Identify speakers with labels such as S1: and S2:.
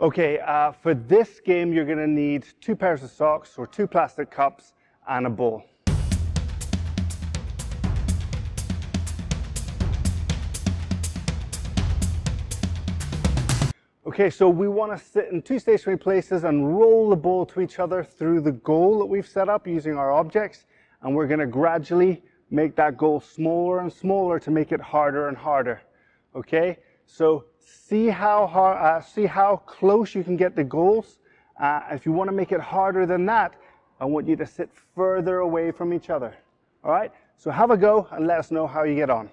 S1: Okay, for this game, you're going to need 2 pairs of socks or 2 plastic cups and a ball. Okay, so we want to sit in 2 stationary places and roll the ball to each other through the goal that we've set up using our objects. And we're going to gradually make that goal smaller and smaller to make it harder and harder. Okay, so see how close you can get the goals. If you want to make it harder than that, I want you to sit further away from each other. All right, so have a go and let us know how you get on.